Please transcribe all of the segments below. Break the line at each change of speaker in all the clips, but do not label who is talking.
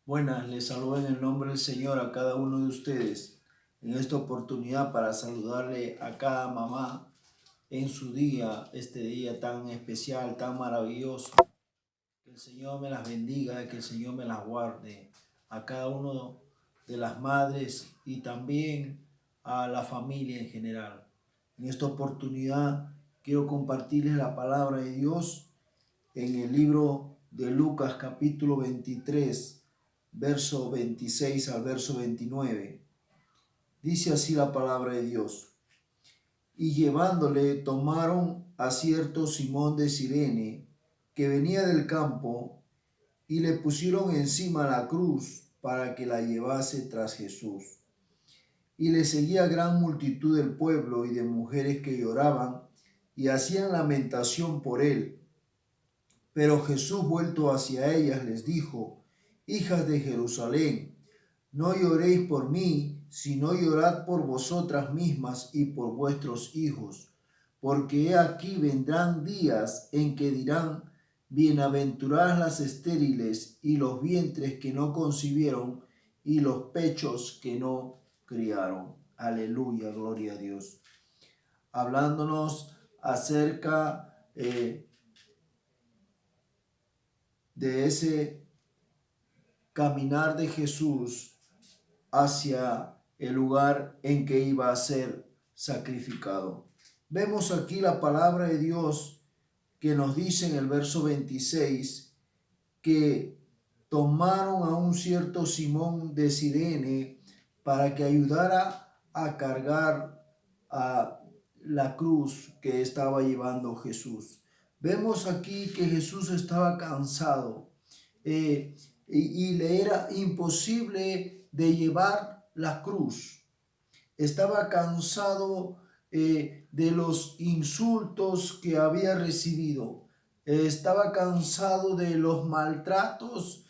Buenas, les saludo en el nombre del Señor a cada uno de ustedes en esta oportunidad para saludarle a cada mamá en su día, este día tan especial, tan maravilloso. Que el Señor me las bendiga, que el Señor me las guarde a cada uno de las madres y también a la familia en general. En esta oportunidad quiero compartirles la palabra de Dios en el libro de Lucas capítulo 23, verso 26 al verso 29. Dice así la palabra de Dios. Y llevándole tomaron a cierto Simón de Cirene, que venía del campo, y le pusieron encima la cruz para que la llevase tras Jesús. Y le seguía gran multitud del pueblo y de mujeres que lloraban y hacían lamentación por él. Pero Jesús, vuelto hacia ellas, les dijo: Hijas de Jerusalén, no lloréis por mí, sino llorad por vosotras mismas y por vuestros hijos. Porque he aquí vendrán días en que dirán: Bienaventuradas las estériles y los vientres que no concibieron y los pechos que no criaron. Aleluya, gloria a Dios. Hablándonos acerca de ese caminar de Jesús hacia el lugar en que iba a ser sacrificado. Vemos aquí la palabra de Dios que nos dice en el verso 26 que tomaron a un cierto Simón de Cirene para que ayudara a cargar a la cruz que estaba llevando Jesús. Vemos aquí que Jesús estaba cansado y le era imposible de llevar la cruz. Estaba cansado de los insultos que había recibido. Estaba cansado de los maltratos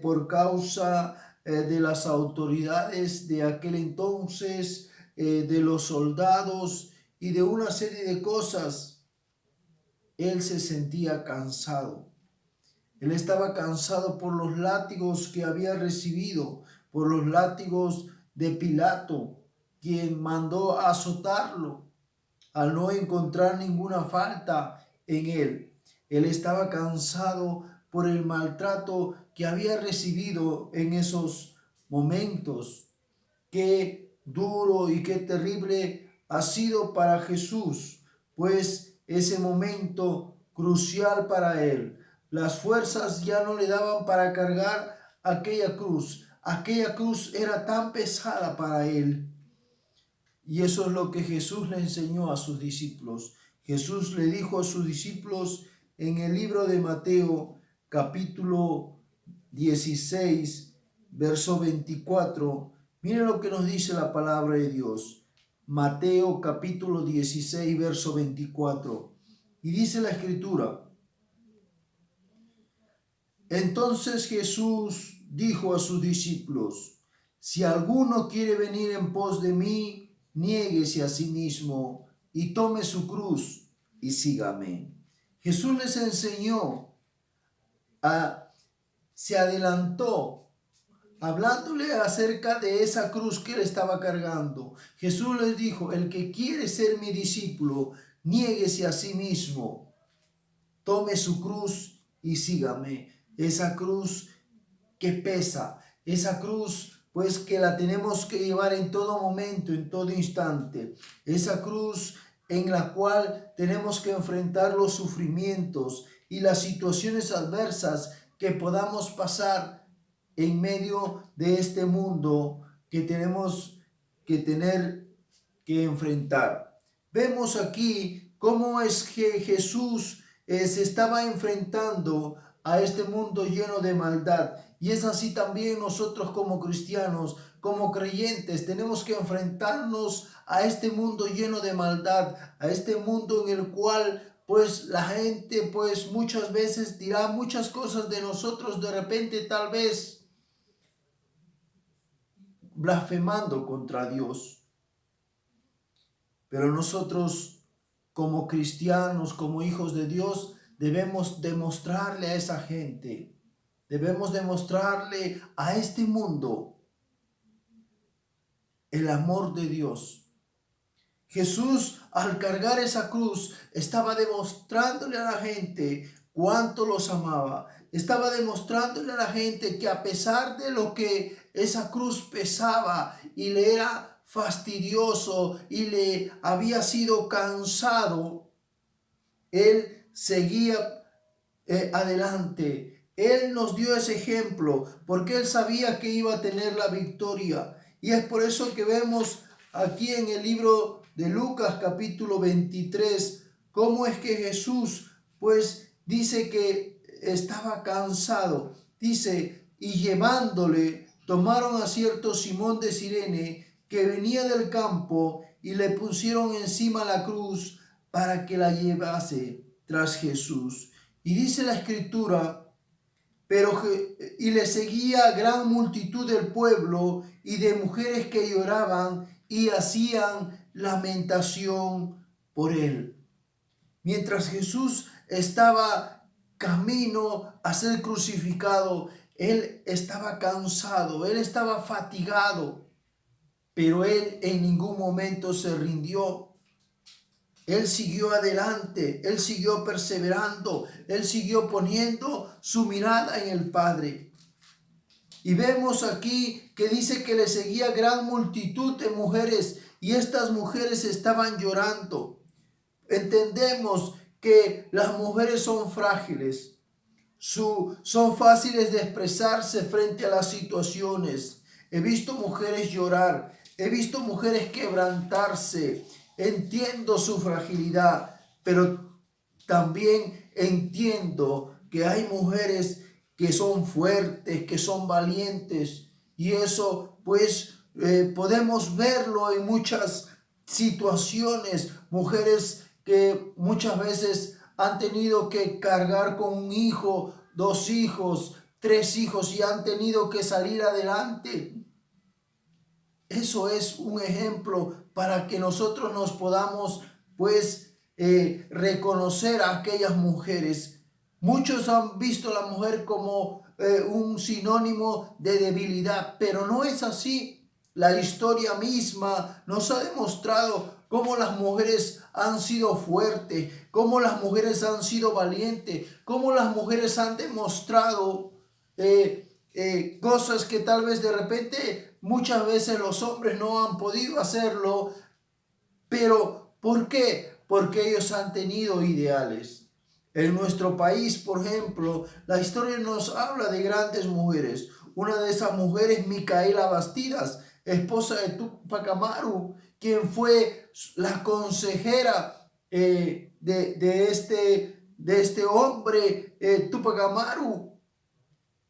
por causa de las autoridades de aquel entonces, de los soldados y de una serie de cosas. Él se sentía cansado. Él estaba cansado por los látigos que había recibido, por los látigos de Pilato, quien mandó azotarlo al no encontrar ninguna falta en él. Él estaba cansado por el maltrato que había recibido en esos momentos. Qué duro y qué terrible ha sido para Jesús, pues ese momento crucial para él. Las fuerzas ya no le daban para cargar aquella cruz. Aquella cruz era tan pesada para él. Y eso es lo que Jesús le enseñó a sus discípulos. Jesús le dijo a sus discípulos en el libro de Mateo, capítulo 16, verso 24. Miren lo que nos dice la palabra de Dios. Mateo, capítulo 16, verso 24. Y dice la escritura: Entonces Jesús dijo a sus discípulos: Si alguno quiere venir en pos de mí, niéguese a sí mismo y tome su cruz y sígame. Jesús les enseñó, se adelantó hablándole acerca de esa cruz que él estaba cargando. Jesús les dijo: el que quiere ser mi discípulo, niéguese a sí mismo, tome su cruz y sígame. Esa cruz que pesa, esa cruz pues que la tenemos que llevar en todo momento, en todo instante. Esa cruz en la cual tenemos que enfrentar los sufrimientos y las situaciones adversas que podamos pasar en medio de este mundo que tenemos que tener que enfrentar. Vemos aquí cómo es que Jesús se estaba enfrentando a este mundo lleno de maldad. Y es así también nosotros como cristianos, como creyentes, tenemos que enfrentarnos a este mundo lleno de maldad, a este mundo en el cual pues la gente pues muchas veces dirá muchas cosas de nosotros, de repente tal vez blasfemando contra Dios. Pero nosotros como cristianos, como hijos de Dios, debemos demostrarle a esa gente, Debemos demostrarle a este mundo el amor de Dios. Jesús, al cargar esa cruz, estaba demostrándole a la gente cuánto los amaba. Estaba demostrándole a la gente que a pesar de lo que esa cruz pesaba y le era fastidioso y le había sido cansado, Él seguía adelante. Él nos dio ese ejemplo porque Él sabía que iba a tener la victoria. Y es por eso que vemos aquí en el libro de Lucas capítulo 23 cómo es que Jesús pues dice que estaba cansado. Dice, y llevándole, tomaron a cierto Simón de Cirene que venía del campo y le pusieron encima la cruz para que la llevase tras Jesús. Y dice la escritura, y le seguía gran multitud del pueblo y de mujeres que lloraban y hacían lamentación por él. Mientras Jesús estaba camino a ser crucificado, él estaba cansado, él estaba fatigado, pero él en ningún momento se rindió. Él siguió adelante, él siguió perseverando, él siguió poniendo su mirada en el Padre. Y vemos aquí que dice que le seguía gran multitud de mujeres y estas mujeres estaban llorando. Entendemos que las mujeres son frágiles, son fáciles de expresarse frente a las situaciones. He visto mujeres llorar, he visto mujeres quebrantarse. Entiendo su fragilidad, pero también entiendo que hay mujeres que son fuertes, que son valientes, y eso pues podemos verlo en muchas situaciones. Mujeres que muchas veces han tenido que cargar con un hijo, 2 hijos, 3 hijos y han tenido que salir adelante. Eso es un ejemplo para que nosotros nos podamos pues reconocer a aquellas mujeres. Muchos han visto a la mujer como un sinónimo de debilidad, pero no es así. La historia misma nos ha demostrado cómo las mujeres han sido fuertes, cómo las mujeres han sido valientes, cómo las mujeres han demostrado cosas que tal vez de repente muchas veces los hombres no han podido hacerlo. Pero ¿por qué? Porque ellos han tenido ideales. En nuestro país, por ejemplo, la historia nos habla de grandes mujeres. Una de esas mujeres, Micaela Bastidas, esposa de Túpac Amaru, quien fue la consejera de este hombre, Túpac Amaru.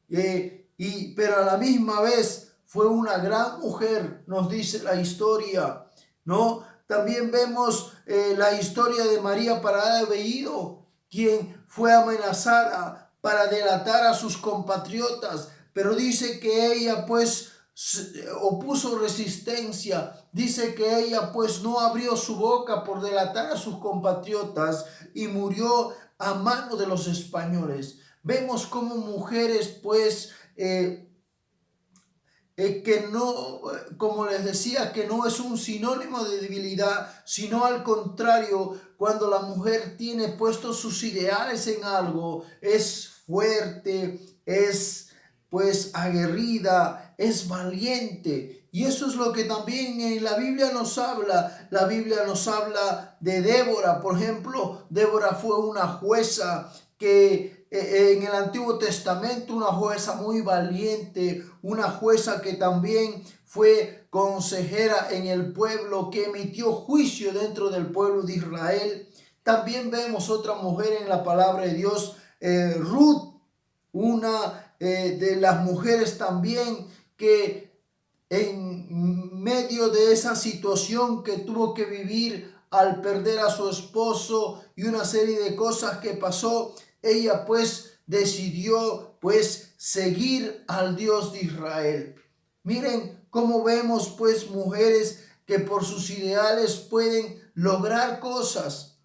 Pero a la misma vez fue una gran mujer, nos dice la historia, ¿no? También vemos la historia de María Parada de Bellido, quien fue amenazada para delatar a sus compatriotas, pero dice que ella pues opuso resistencia, dice que ella pues no abrió su boca por delatar a sus compatriotas y murió a mano de los españoles. Vemos como mujeres pues que no, como les decía, que no es un sinónimo de debilidad, sino al contrario, cuando la mujer tiene puestos sus ideales en algo, es fuerte, es pues aguerrida, es valiente. Y eso es lo que también en la Biblia nos habla. La Biblia nos habla de Débora, por ejemplo. Débora fue una jueza que en el Antiguo Testamento, una jueza muy valiente, una jueza que también fue consejera en el pueblo, que emitió juicio dentro del pueblo de Israel. También vemos otra mujer en la palabra de Dios, Ruth, una de las mujeres también que en medio de esa situación que tuvo que vivir al perder a su esposo y una serie de cosas que pasó, ella pues decidió pues seguir al Dios de Israel. Miren cómo vemos pues mujeres que por sus ideales pueden lograr cosas.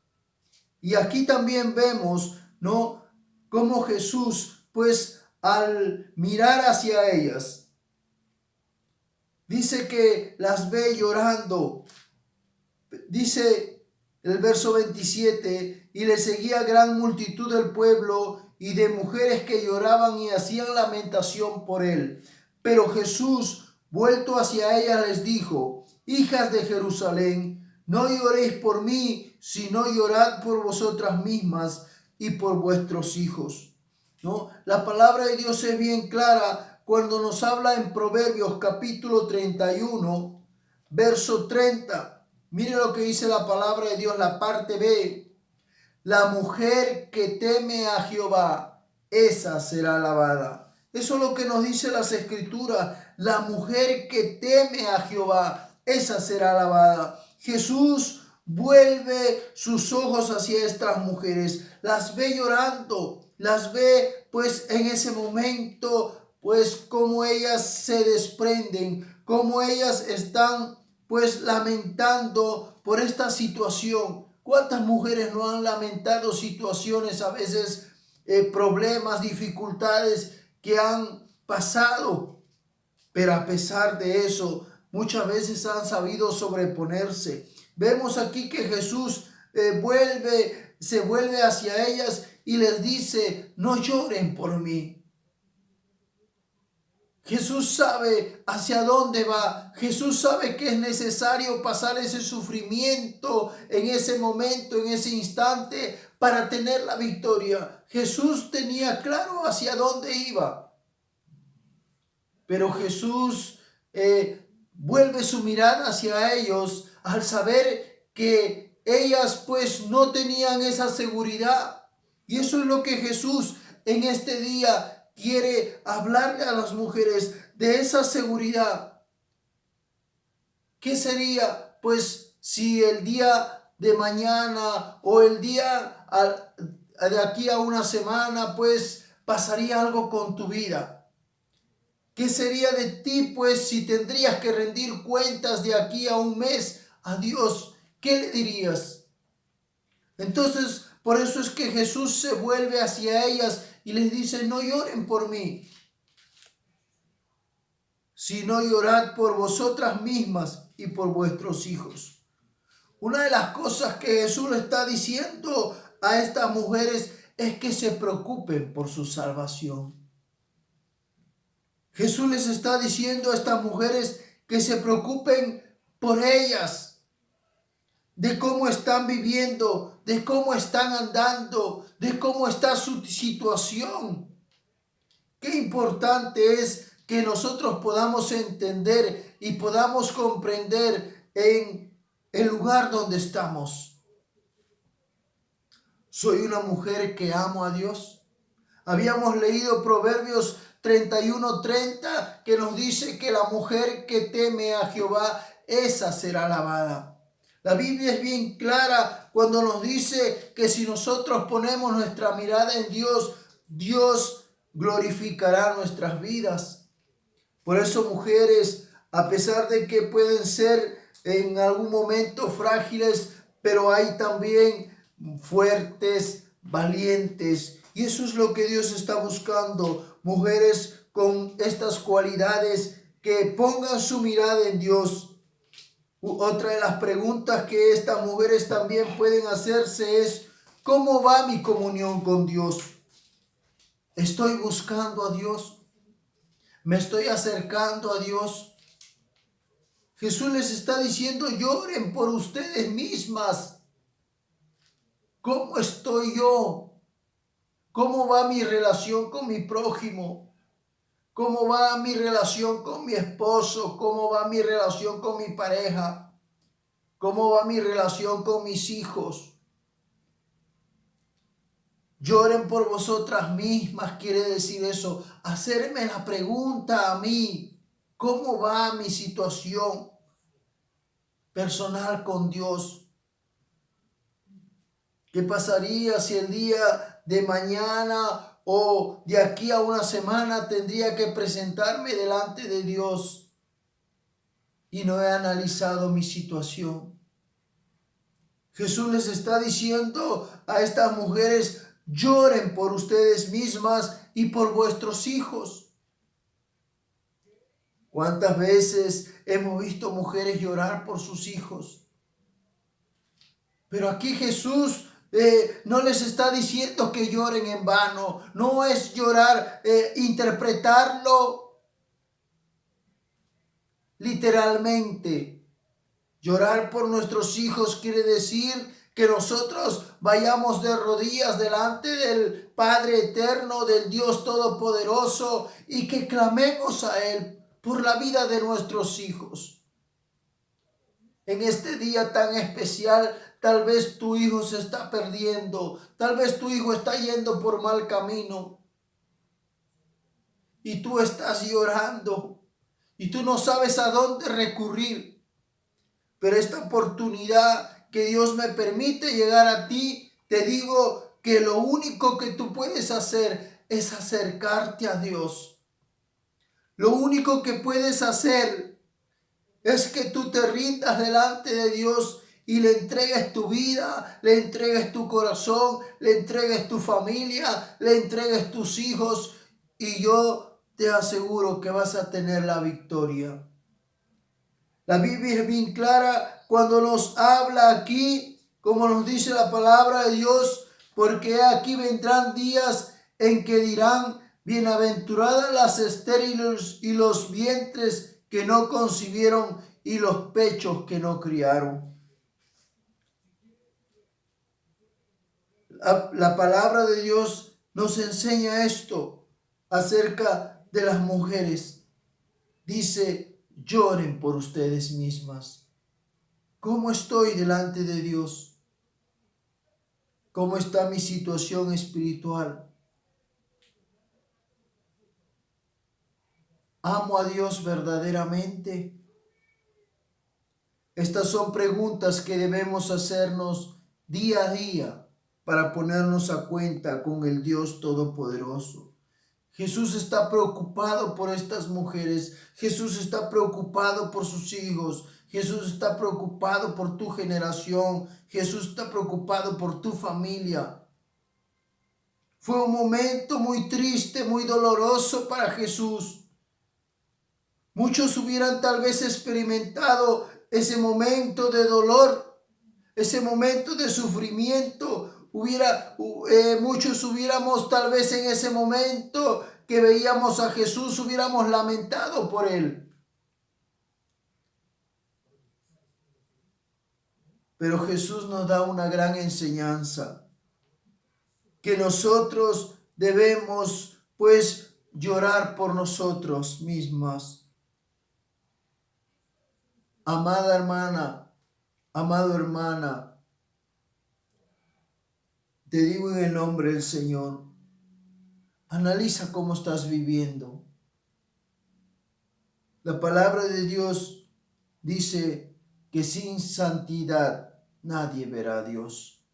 Y aquí también vemos, ¿no?, cómo Jesús pues al mirar hacia ellas, dice que las ve llorando. Dice el verso 27, y le seguía gran multitud del pueblo y de mujeres que lloraban y hacían lamentación por él. Pero Jesús, vuelto hacia ellas, les dijo: hijas de Jerusalén, no lloréis por mí, sino llorad por vosotras mismas y por vuestros hijos. ¿No? La palabra de Dios es bien clara cuando nos habla en Proverbios capítulo 31, verso 30. Mire lo que dice la palabra de Dios, la parte B. La mujer que teme a Jehová, esa será alabada. Eso es lo que nos dice las Escrituras. La mujer que teme a Jehová, esa será alabada. Jesús vuelve sus ojos hacia estas mujeres, las ve llorando, las ve pues en ese momento, pues como ellas se desprenden, como ellas están pues lamentando por esta situación. ¿Cuántas mujeres no han lamentado situaciones, a veces problemas, dificultades que han pasado? Pero a pesar de eso, muchas veces han sabido sobreponerse. Vemos aquí que Jesús se vuelve hacia ellas y les dice: no lloren por mí. Jesús sabe hacia dónde va. Jesús sabe que es necesario pasar ese sufrimiento en ese momento, en ese instante, para tener la victoria. Jesús tenía claro hacia dónde iba. Pero Jesús vuelve su mirada hacia ellos al saber que ellas pues no tenían esa seguridad. Y eso es lo que Jesús en este día quiere hablarle a las mujeres, de esa seguridad. ¿Qué sería pues si el día de mañana o el día de aquí a una semana pues pasaría algo con tu vida? ¿Qué sería de ti pues si tendrías que rendir cuentas de aquí a un mes a Dios? ¿Qué le dirías? Entonces, por eso es que Jesús se vuelve hacia ellas y les dice: no lloren por mí, sino llorad por vosotras mismas y por vuestros hijos. Una de las cosas que Jesús le está diciendo a estas mujeres es que se preocupen por su salvación. Jesús les está diciendo a estas mujeres que se preocupen por ellas, de cómo están viviendo, de cómo están andando, de cómo está su situación. Qué importante es que nosotros podamos entender y podamos comprender en el lugar donde estamos. Soy una mujer que amo a Dios. Habíamos leído Proverbios 31:30 que nos dice que la mujer que teme a Jehová, esa será alabada. La Biblia es bien clara cuando nos dice que si nosotros ponemos nuestra mirada en Dios, Dios glorificará nuestras vidas. Por eso, mujeres, a pesar de que pueden ser en algún momento frágiles, pero hay también fuertes, valientes. Y eso es lo que Dios está buscando. Mujeres con estas cualidades que pongan su mirada en Dios. Otra de las preguntas que estas mujeres también pueden hacerse es: ¿cómo va mi comunión con Dios? ¿Estoy buscando a Dios? ¿Me estoy acercando a Dios? Jesús les está diciendo: lloren por ustedes mismas. ¿Cómo estoy yo? ¿Cómo va mi relación con mi prójimo? ¿Cómo va mi relación con mi esposo? ¿Cómo va mi relación con mi pareja? ¿Cómo va mi relación con mis hijos? Lloren por vosotras mismas, quiere decir eso. Hacerme la pregunta a mí: ¿cómo va mi situación personal con Dios? ¿Qué pasaría si el día de mañana o de aquí a una semana tendría que presentarme delante de Dios y no he analizado mi situación? Jesús les está diciendo a estas mujeres: lloren por ustedes mismas y por vuestros hijos. ¿Cuántas veces hemos visto mujeres llorar por sus hijos? Pero aquí Jesús no les está diciendo que lloren en vano. No es llorar, interpretarlo literalmente. Llorar por nuestros hijos quiere decir que nosotros vayamos de rodillas delante del Padre eterno, del Dios todopoderoso, y que clamemos a Él por la vida de nuestros hijos. En este día tan especial, tal vez tu hijo se está perdiendo, tal vez tu hijo está yendo por mal camino y tú estás llorando y tú no sabes a dónde recurrir. Pero esta oportunidad que Dios me permite llegar a ti, te digo que lo único que tú puedes hacer es acercarte a Dios. Lo único que puedes hacer es que tú te rindas delante de Dios y le entregues tu vida, le entregues tu corazón, le entregues tu familia, le entregues tus hijos, y yo te aseguro que vas a tener la victoria. La Biblia es bien clara cuando nos habla aquí, como nos dice la palabra de Dios, porque aquí vendrán días en que dirán: bienaventuradas las estériles y los vientres que no concibieron y los pechos que no criaron. La palabra de Dios nos enseña esto acerca de las mujeres. Dice: lloren por ustedes mismas. ¿Cómo estoy delante de Dios? ¿Cómo está mi situación espiritual? ¿Amo a Dios verdaderamente? Estas son preguntas que debemos hacernos día a día para ponernos a cuenta con el Dios Todopoderoso. Jesús está preocupado por estas mujeres. Jesús está preocupado por sus hijos. Jesús está preocupado por tu generación. Jesús está preocupado por tu familia. Fue un momento muy triste, muy doloroso para Jesús. Muchos hubieran tal vez experimentado ese momento de dolor, ese momento de sufrimiento. Muchos hubiéramos tal vez en ese momento que veíamos a Jesús, hubiéramos lamentado por él. Pero Jesús nos da una gran enseñanza, que nosotros debemos pues llorar por nosotros mismas. Amada hermana, amado hermana, te digo en el nombre del Señor, analiza cómo estás viviendo. La palabra de Dios dice que sin santidad nadie verá a Dios.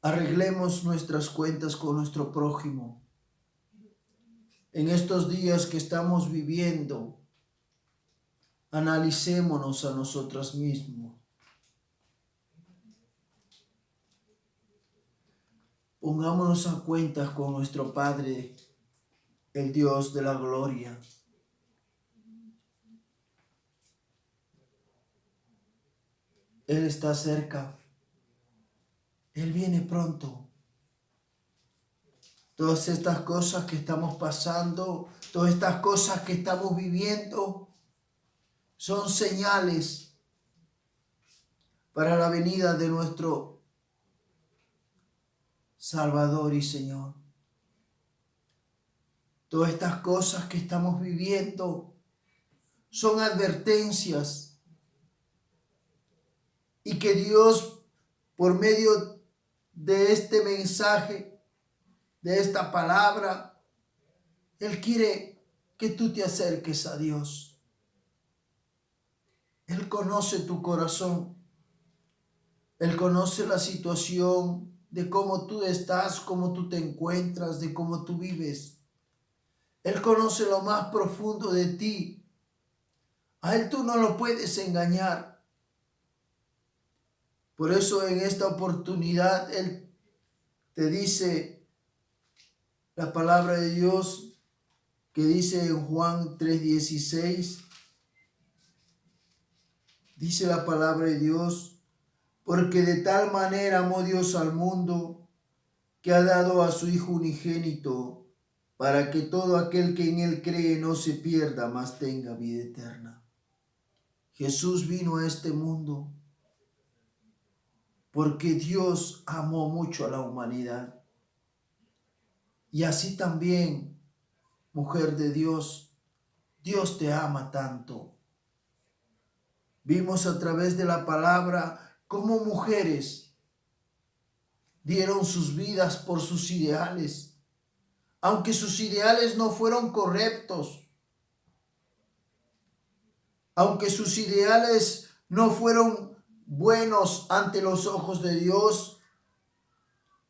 Arreglemos nuestras cuentas con nuestro prójimo. En estos días que estamos viviendo, analicémonos a nosotros mismos. Pongámonos a cuentas con nuestro Padre, el Dios de la gloria. Él está cerca. Él viene pronto. Todas estas cosas que estamos pasando, todas estas cosas que estamos viviendo, son señales para la venida de nuestro Salvador y Señor. Todas estas cosas que estamos viviendo son advertencias, y que Dios, por medio de este mensaje, de esta palabra, Él quiere que tú te acerques a Dios. Él conoce tu corazón. Él conoce la situación de cómo tú estás, cómo tú te encuentras, de cómo tú vives. Él conoce lo más profundo de ti. A Él tú no lo puedes engañar. Por eso en esta oportunidad Él te dice La palabra de Dios que dice en Juan 3:16, dice la palabra de Dios, porque de tal manera amó Dios al mundo que ha dado a su Hijo unigénito, para que todo aquel que en él cree no se pierda, mas tenga vida eterna. Jesús vino a este mundo porque Dios amó mucho a la humanidad. Y así también, mujer de Dios, Dios te ama tanto. Vimos a través de la palabra cómo mujeres dieron sus vidas por sus ideales, aunque sus ideales no fueron correctos, aunque sus ideales no fueron buenos ante los ojos de Dios,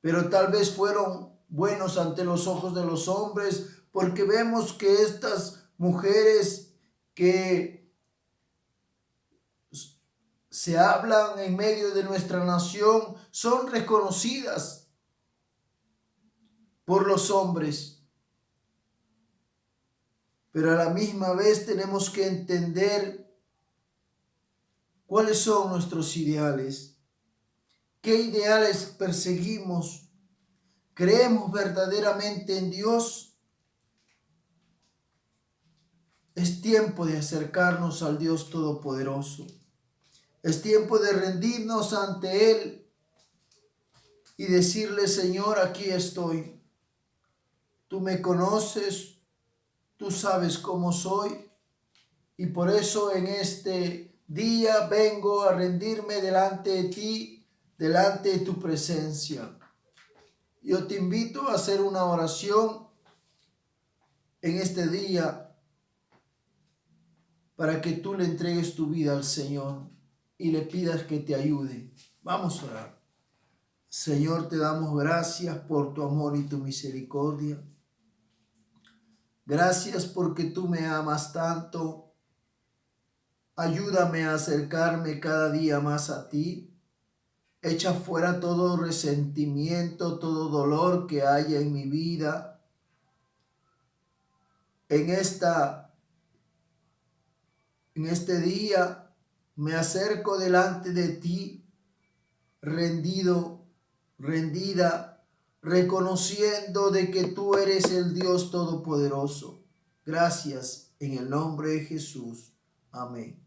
pero tal vez fueron buenos ante los ojos de los hombres, porque vemos que estas mujeres que se hablan en medio de nuestra nación son reconocidas por los hombres. Pero a la misma vez tenemos que entender cuáles son nuestros ideales, qué ideales perseguimos, creemos verdaderamente en Dios. Es tiempo de acercarnos al Dios Todopoderoso. Es tiempo de rendirnos ante Él y decirle: Señor, aquí estoy. Tú me conoces, tú sabes cómo soy, y por eso en este día vengo a rendirme delante de ti, delante de tu presencia. Yo te invito a hacer una oración en este día para que tú le entregues tu vida al Señor y le pidas que te ayude. Vamos a orar. Señor, te damos gracias por tu amor y tu misericordia. Gracias porque tú me amas tanto. Ayúdame a acercarme cada día más a ti. Echa fuera todo resentimiento, todo dolor que haya en mi vida. En este día me acerco delante de ti, rendido, rendida, reconociendo de que tú eres el Dios Todopoderoso. Gracias en el nombre de Jesús. Amén.